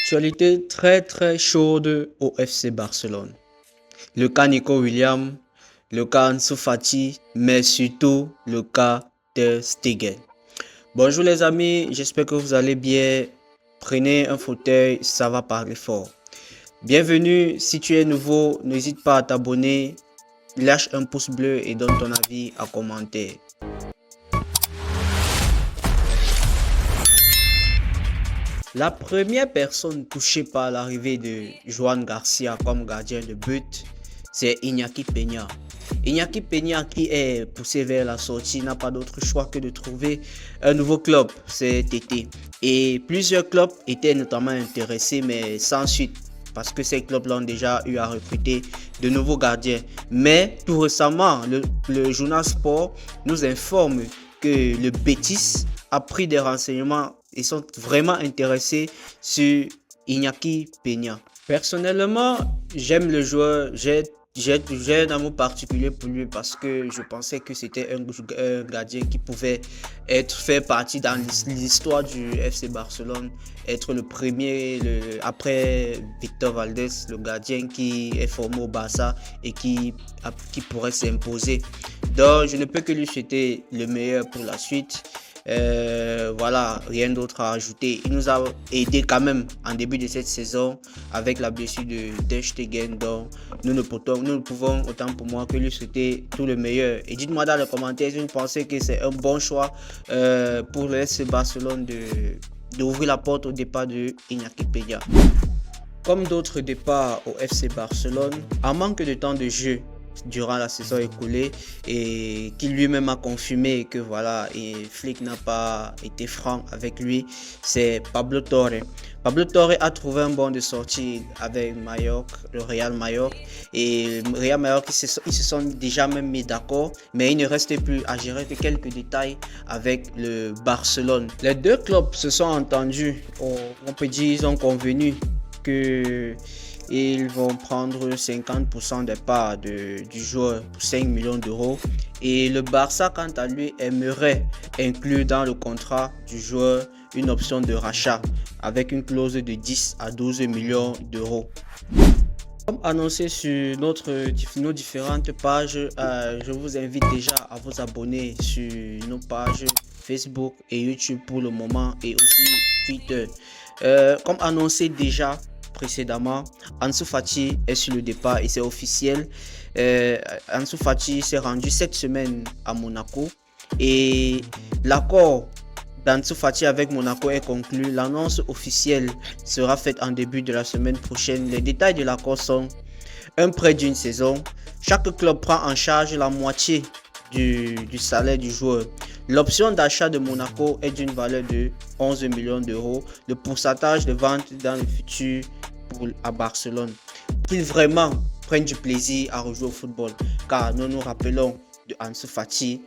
Actualité très chaude au FC Barcelone. Le cas Nico Williams, le cas Ansu Fati, mais surtout le cas Ter Stegen. Bonjour les amis, j'espère que vous allez bien. Prenez un fauteuil, ça va parler fort. Bienvenue, si tu es nouveau, n'hésite pas à t'abonner, lâche un pouce bleu et donne ton avis à commenter. La première personne touchée par l'arrivée de Joan Garcia comme gardien de but, c'est Iñaki Peña. Iñaki Peña, qui est poussé vers la sortie, n'a pas d'autre choix que de trouver un nouveau club cet été. Et plusieurs clubs étaient notamment intéressés, mais sans suite, parce que ces clubs l'ont déjà eu à recruter de nouveaux gardiens. Mais tout récemment, le journal Sport nous informe que le Betis a pris des renseignements et sont vraiment intéressés sur Iñaki Peña. Personnellement, j'aime le joueur, j'ai un amour particulier pour lui parce que je pensais que c'était un gardien qui pouvait faire partie dans l'histoire du FC Barcelone, être le premier, après Victor Valdés, le gardien qui est formé au Barça et qui pourrait s'imposer. Donc, je ne peux que lui souhaiter le meilleur pour la suite. Voilà, rien d'autre à ajouter. Il nous a aidé quand même en début de cette saison avec la blessure de Ter Stegen. Donc nous ne pouvons autant pour moi que lui souhaiter tout le meilleur. Et dites-moi dans les commentaires si vous pensez que c'est un bon choix pour le FC Barcelone d'ouvrir la porte au départ de Iñaki Peña. Comme d'autres départs au FC Barcelone, en manque de temps de jeu durant la saison écoulée et qui lui-même a confirmé que voilà, et Flick n'a pas été franc avec lui, c'est Pablo Torre. Pablo Torre a trouvé un bon de sortie avec Mallorca, le Real Mallorca, et le Real Mallorca ils se sont déjà même mis d'accord, mais il ne restait plus à gérer que quelques détails avec le Barcelone. Les deux clubs se sont entendus, on peut dire ils ont convenu que ils vont prendre 50% des parts du joueur pour 5 millions d'euros. Et le Barça, quant à lui, aimerait inclure dans le contrat du joueur une option de rachat avec une clause de 10 à 12 millions d'euros. Comme annoncé sur nos différentes pages, je vous invite déjà à vous abonner sur nos pages Facebook et YouTube pour le moment et aussi Twitter. Comme annoncé déjà précédemment, Ansu Fati est sur le départ et c'est officiel. Ansu Fati s'est rendu cette semaine à Monaco et l'accord d'Ansu Fati avec Monaco est conclu. L'annonce officielle sera faite en début de la semaine prochaine. Les détails de l'accord sont un prêt d'une saison. Chaque club prend en charge la moitié du salaire du joueur. L'option d'achat de Monaco est d'une valeur de 11 millions d'euros. Le pourcentage de vente dans le futur à Barcelone. Qu'ils vraiment prennent du plaisir à rejouer au football. Car nous nous rappelons de Ansu Fati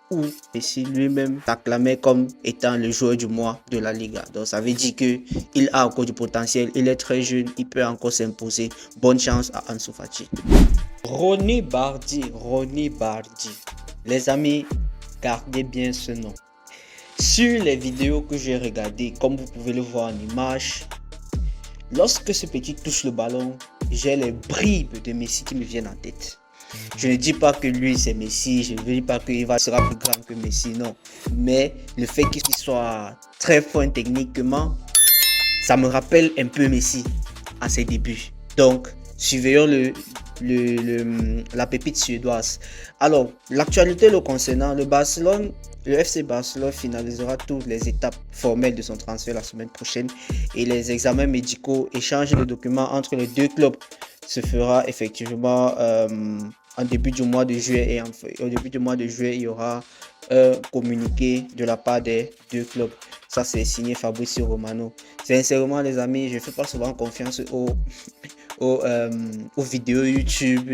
où Messi lui-même s'acclamait comme étant le joueur du mois de la Liga. Donc ça veut dire qu'il a encore du potentiel, il est très jeune, il peut encore s'imposer. Bonne chance à Ansu Fati. Ronny Bardi. Les amis, gardez bien ce nom. Sur les vidéos que j'ai regardées, comme vous pouvez le voir en image, lorsque ce petit touche le ballon, j'ai les bribes de Messi qui me viennent en tête. Je ne dis pas que lui c'est Messi, je ne dis pas qu'il sera plus grand que Messi, non. Mais le fait qu'il soit très fort techniquement, ça me rappelle un peu Messi à ses débuts. Donc, surveillons la pépite suédoise. Alors, l'actualité le concernant, le FC Barcelone finalisera toutes les étapes formelles de son transfert la semaine prochaine et les examens médicaux, échange de documents entre les deux clubs se fera effectivement en début du mois de juillet et au début du mois de juillet il y aura un communiqué de la part des deux clubs. Ça c'est signé Fabrizio Romano. Sincèrement les amis, je ne fais pas souvent confiance aux vidéos YouTube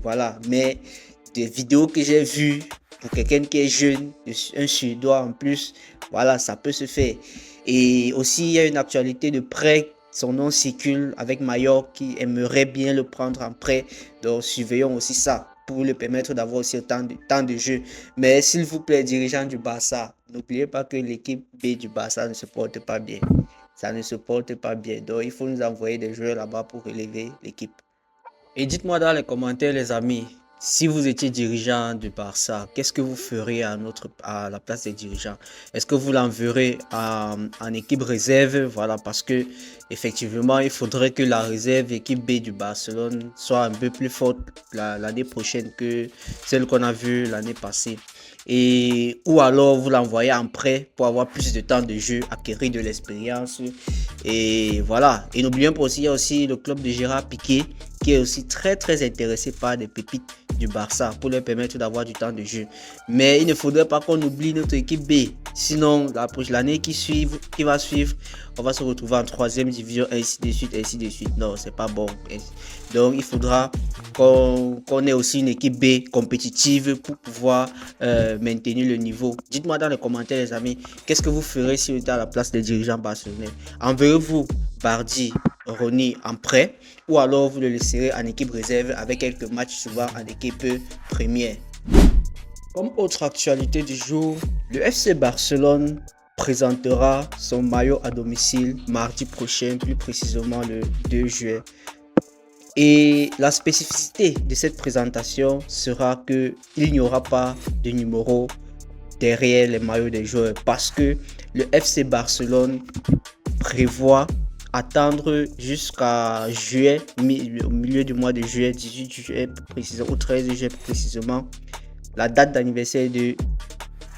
voilà, mais des vidéos que j'ai vues pour quelqu'un qui est jeune, un Suédois en plus, voilà, ça peut se faire. Et aussi il y a une actualité de prêt. Son nom circule avec Mallorca qui aimerait bien le prendre en prêt. Donc surveillons aussi ça pour lui permettre d'avoir aussi le temps de jeu. Mais s'il vous plaît, dirigeants du Barça, n'oubliez pas que l'équipe B du Barça ne se porte pas bien. ça ne se porte pas bien. Donc, il faut nous envoyer des joueurs là-bas pour relever l'équipe. Et dites-moi dans les commentaires, les amis, si vous étiez dirigeant du Barça, qu'est-ce que vous feriez à la place des dirigeants? Est-ce que vous l'enverrez en équipe réserve? Voilà, parce que effectivement, il faudrait que la réserve équipe B du Barcelone soit un peu plus forte l'année prochaine que celle qu'on a vue l'année passée. Ou alors vous l'envoyez en prêt pour avoir plus de temps de jeu, acquérir de l'expérience. Et voilà. Et n'oublions pas aussi, il y a aussi le club de Gérard Piqué qui est aussi très intéressé par des pépites du Barça pour leur permettre d'avoir du temps de jeu. Mais il ne faudrait pas qu'on oublie notre équipe B. Sinon, l'année qui va suivre, on va se retrouver en troisième division, ainsi de suite, ainsi de suite. Non, c'est pas bon. Donc, il faudra qu'on ait aussi une équipe B compétitive pour pouvoir maintenir le niveau. Dites-moi dans les commentaires, les amis, qu'est-ce que vous ferez si vous étiez à la place des dirigeants barcelonais? Enverrez-vous Bardi, Ronny en prêt, ou alors vous le laisserez en équipe réserve avec quelques matchs souvent en équipe première. Comme autre actualité du jour, le FC Barcelone présentera son maillot à domicile mardi prochain, plus précisément le 2 juillet. Et la spécificité de cette présentation sera qu'il n'y aura pas de numéro derrière les maillots des joueurs parce que le FC Barcelone prévoit attendre jusqu'à juillet, au milieu du mois de juillet, 18 juillet précisément, ou 13 juillet précisément, la date d'anniversaire de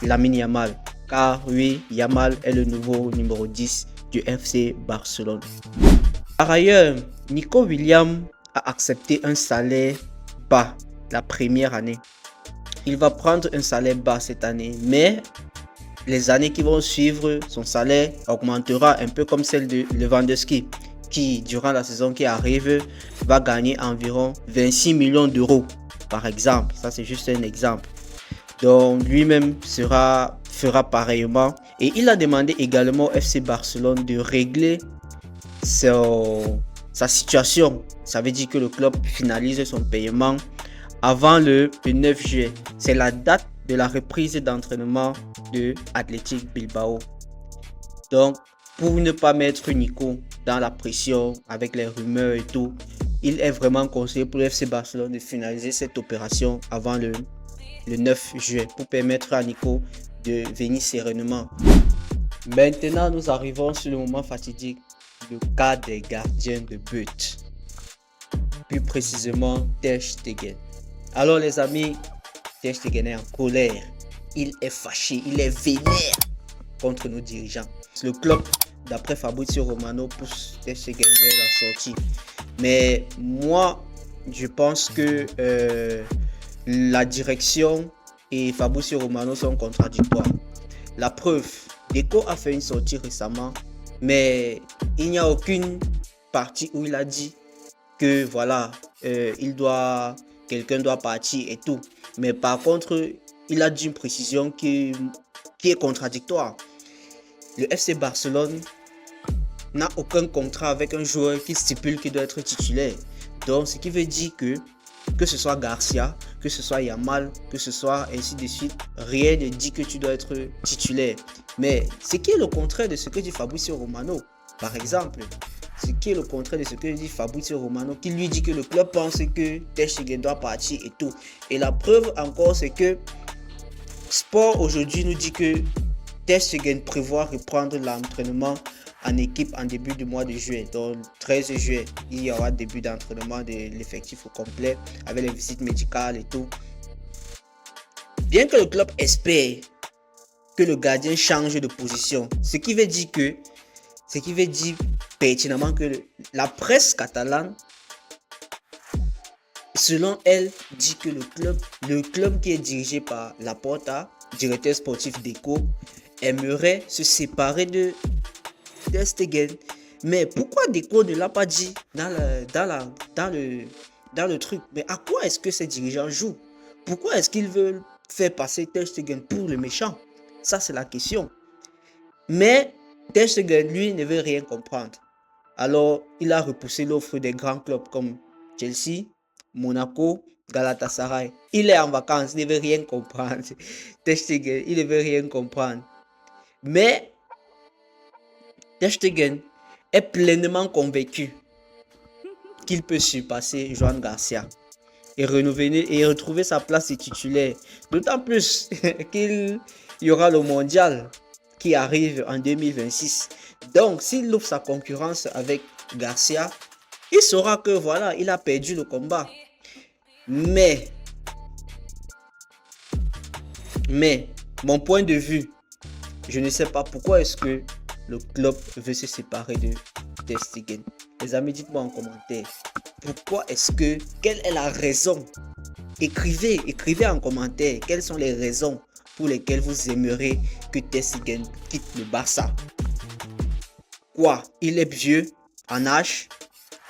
Lamine Yamal. Car oui, Yamal est le nouveau numéro 10 du FC Barcelone. Par ailleurs, Nico Williams a accepté un salaire bas la première année. Il va prendre un salaire bas cette année, mais les années qui vont suivre, son salaire augmentera un peu comme celle de Lewandowski, qui durant la saison qui arrive va gagner environ 26 millions d'euros par exemple. Ça, c'est juste un exemple. Donc lui-même fera pareillement. Et il a demandé également au FC Barcelone de régler sa situation. Ça veut dire que le club finalise son paiement avant le 9 juillet. C'est la date de la reprise d'entraînement de Athletic Bilbao. Donc, pour ne pas mettre Nico dans la pression avec les rumeurs et tout, il est vraiment conseillé pour le FC Barcelone de finaliser cette opération avant le 9 juillet pour permettre à Nico de venir sereinement. Maintenant, nous arrivons sur le moment fatidique, le cas des gardiens de but. Plus précisément, Ter Stegen. Alors les amis, Ter Stegen est en colère. Il est fâché, il est vénère contre nos dirigeants. Le club, d'après Fabrizio Romano, pousse Ter Stegen vers la sortie. Mais moi, je pense que la direction et Fabrizio Romano sont contradictoires. La preuve, Deco a fait une sortie récemment, mais il n'y a aucune partie où il a dit que voilà, quelqu'un doit partir et tout. Mais par contre, il a dit une précision qui est contradictoire. Le FC Barcelone n'a aucun contrat avec un joueur qui stipule qu'il doit être titulaire. Donc, ce qui veut dire que ce soit Garcia, que ce soit Yamal, que ce soit ainsi de suite, rien ne dit que tu dois être titulaire. Mais ce qui est le contraire de ce que dit Fabrizio Romano, par exemple, ce qui est le contraire de ce que dit Fabrizio Romano, qui lui dit que le club pense que Ter Stegen doit partir et tout. Et la preuve encore, c'est que Sport aujourd'hui nous dit que Ter Stegen prévoit reprendre l'entraînement en équipe en début du mois de juillet. Donc 13 juillet, il y aura début d'entraînement de l'effectif au complet avec les visites médicales et tout. Bien que le club espère que le gardien change de position, ce qui veut dire pertinemment que la presse catalane, selon elle, dit que le club qui est dirigé par Laporta, directeur sportif Deco, aimerait se séparer de Ter Stegen. Mais pourquoi Deco ne l'a pas dit dans le truc? Mais à quoi est-ce que ces dirigeants jouent? Pourquoi est-ce qu'ils veulent faire passer Ter Stegen pour le méchant? Ça, c'est la question. Mais Ter Stegen, lui, ne veut rien comprendre. Alors, il a repoussé l'offre des grands clubs comme Chelsea, Monaco, Galatasaray. Il est en vacances, il ne veut rien comprendre. Ter Stegen, il ne veut rien comprendre. Mais Ter Stegen est pleinement convaincu qu'il peut surpasser Joan Garcia et renouveler et retrouver sa place de titulaire. D'autant plus qu'il y aura le mondial qui arrive en 2026. Donc, s'il ouvre sa concurrence avec Garcia, il saura que voilà, il a perdu le combat. Mais, mon point de vue, je ne sais pas pourquoi est-ce que le club veut se séparer de Ter Stegen. Les amis, dites-moi en commentaire. Pourquoi est-ce que, quelle est la raison? Écrivez en commentaire quelles sont les raisons pour lesquelles vous aimeriez que Ter Stegen quitte le Barça. Quoi? Il est vieux en âge?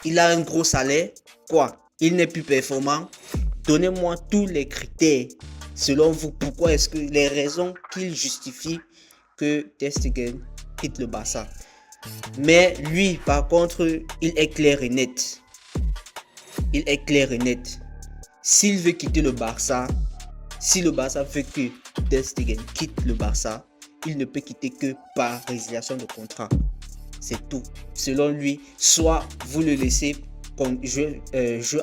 Il a un gros salaire? Quoi? Il n'est plus performant? Donnez-moi tous les critères. Selon vous, pourquoi est-ce que les raisons qu'il justifie que Ter Stegen quitte le Barça? Mais lui, par contre, il est clair et net. Il est clair et net. S'il veut quitter le Barça, si le Barça veut que Ter Stegen quitte le Barça, il ne peut quitter que par résiliation de contrat. C'est tout. Selon lui, soit vous le laissez jouer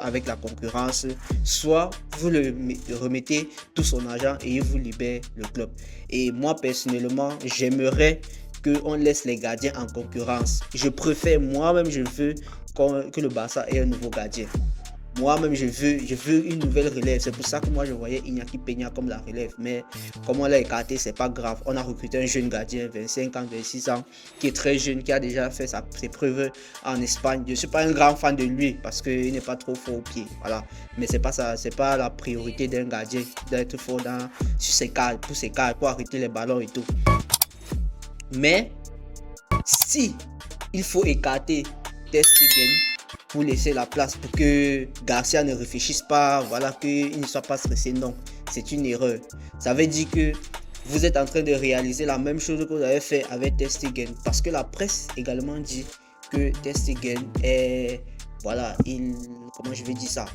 avec la concurrence, soit vous le remettez tout son argent et il vous libère le club. Et moi, personnellement, j'aimerais qu'on laisse les gardiens en concurrence. Je préfère, moi-même, je veux que le Barça ait un nouveau gardien. Moi-même, je veux une nouvelle relève. C'est pour ça que moi, je voyais Iñaki Peña comme la relève. Mais comme on l'a écarté, c'est pas grave. On a recruté un jeune gardien, 25 ans, 26 ans, qui est très jeune, qui a déjà fait ses preuves en Espagne. Je suis pas un grand fan de lui parce qu'il n'est pas trop fort au pied. Voilà. Mais c'est pas ça, c'est pas la priorité d'un gardien d'être fort sur ses cadres, pour ses cadres, pour arrêter les ballons et tout. Mais si il faut écarter Ter Stegen pour laisser la place pour que Garcia ne réfléchisse pas, voilà, qu'il ne soit pas stressé, non, c'est une erreur. Ça veut dire que vous êtes en train de réaliser la même chose que vous avez fait avec Ter Stegen, parce que la presse également dit que Ter Stegen est, voilà, comment je vais dire ça,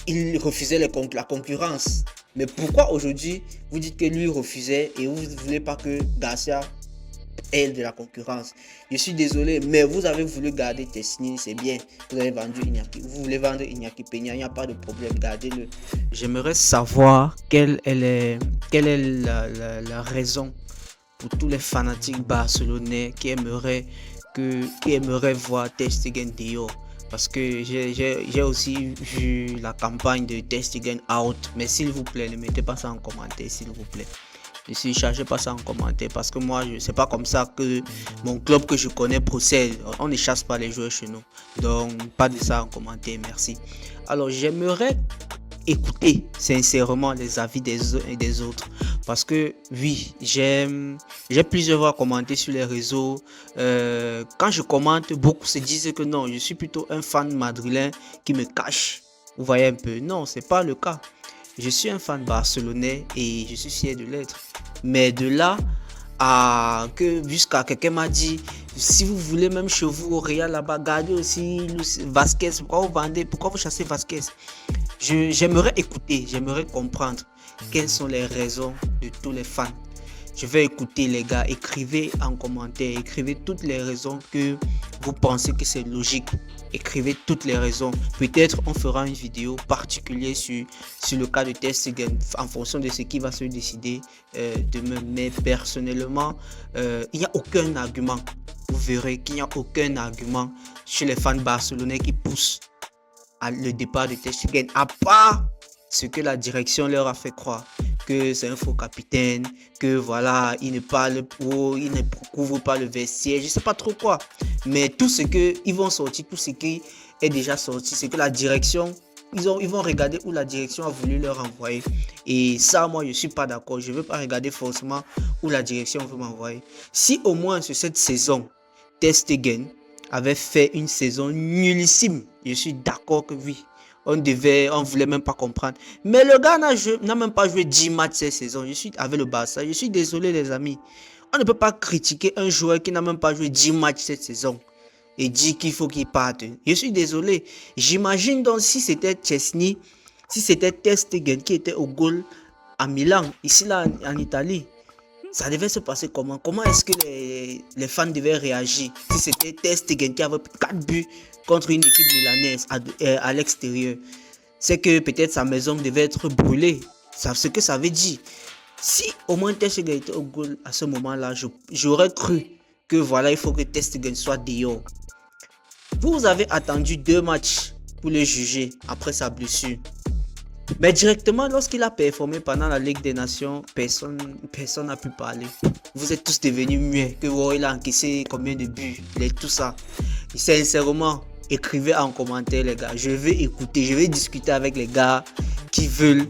il refusait la concurrence. Mais pourquoi aujourd'hui vous dites que lui refusait et vous ne voulez pas que Garcia ait de la concurrence? Je suis désolé, mais vous avez voulu garder Tessigny, c'est bien. Vous avez vendu Iñaki, vous voulez vendre Iñaki Peña, il n'y a pas de problème, gardez-le. J'aimerais savoir quelle est la raison pour tous les fanatiques barcelonais qui aimeraient voir Ter Stegen dehors. Parce que j'ai aussi vu la campagne de Ter Stegen out. Mais s'il vous plaît, ne mettez pas ça en commentaire, s'il vous plaît. Ne chargez pas ça en commentaire parce que moi, c'est pas comme ça que mon club que je connais procède. On ne chasse pas les joueurs chez nous. Donc, pas de ça en commentaire, merci. Alors, j'aimerais écouter sincèrement les avis des uns et des autres. Parce que oui, j'ai plusieurs fois commenté sur les réseaux. Quand je commente, beaucoup se disent que non, je suis plutôt un fan madrilène qui me cache. Vous voyez un peu? Non, c'est pas le cas. Je suis un fan barcelonais et je suis fier de l'être. Mais de là à que jusqu'à quelqu'un m'a dit, si vous voulez même chez vous au Real là-bas, gardez aussi Vasquez. Pourquoi vous vendez? Pourquoi vous chassez Vasquez? J'aimerais écouter, j'aimerais comprendre quelles sont les raisons de tous les fans. Je vais écouter les gars, écrivez en commentaire, écrivez toutes les raisons que vous pensez que c'est logique. Écrivez toutes les raisons. Peut-être on fera une vidéo particulière sur le cas de Ter Stegen en fonction de ce qui va se décider demain. Mais personnellement, il n'y a aucun argument. Vous verrez qu'il n'y a aucun argument chez les fans barcelonais qui poussent le départ de Ter Stegen, à part ce que la direction leur a fait croire, que c'est un faux capitaine, que voilà, il ne parle pas, il ne couvre pas le vestiaire, je sais pas trop quoi. Mais tout ce que ils vont sortir, tout ce qui est déjà sorti, c'est que la direction, ils vont regarder où la direction a voulu leur envoyer. Et ça, moi, je suis pas d'accord. Je veux pas regarder forcément où la direction veut m'envoyer. Si au moins sur cette saison, Ter Stegen avait fait une saison nullissime, je suis d'accord que oui. On voulait même pas comprendre. Mais le gars n'a même pas joué 10 matchs cette saison. Je suis avec le Barça. Je suis désolé, les amis. On ne peut pas critiquer un joueur qui n'a même pas joué 10 matchs cette saison et dire qu'il faut qu'il parte. Je suis désolé. J'imagine donc si c'était Chesney, si c'était Ter Stegen qui était au goal à Milan, ici là en Italie. Ça devait se passer comment? Comment est-ce que les fans devaient réagir si c'était Ter Stegen qui avait 4 buts contre une équipe milanaise à l'extérieur? C'est que peut-être sa maison devait être brûlée. C'est ce que ça veut dire. Si au moins Ter Stegen était au goal à ce moment-là, j'aurais cru que voilà, il faut que Ter Stegen soit dehors. Vous avez attendu 2 matchs pour le juger après sa blessure. Mais directement, lorsqu'il a performé pendant la Ligue des Nations, personne n'a pu parler. Vous êtes tous devenus muets. Que wow, il a encaissé combien de buts, tout ça. Sincèrement, écrivez en commentaire, les gars. Je vais écouter, je vais discuter avec les gars qui veulent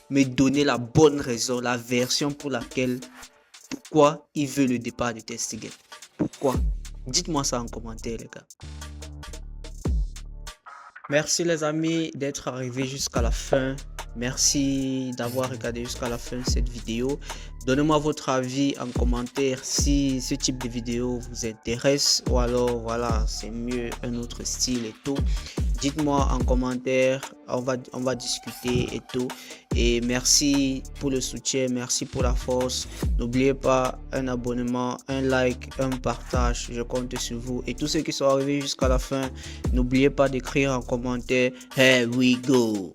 me donner la bonne raison, la version pour laquelle, pourquoi il veut le départ de Ter Stegen. Pourquoi? Dites-moi ça en commentaire, les gars. Merci les amis d'être arrivés jusqu'à la fin. Merci d'avoir regardé jusqu'à la fin de cette vidéo. Donnez-moi votre avis en commentaire si ce type de vidéo vous intéresse ou alors voilà, c'est mieux un autre style et tout. Dites-moi en commentaire, on va discuter et tout. Et merci pour le soutien, merci pour la force. N'oubliez pas un abonnement, un like, un partage. Je compte sur vous. Et tous ceux qui sont arrivés jusqu'à la fin, n'oubliez pas d'écrire en commentaire Here we go.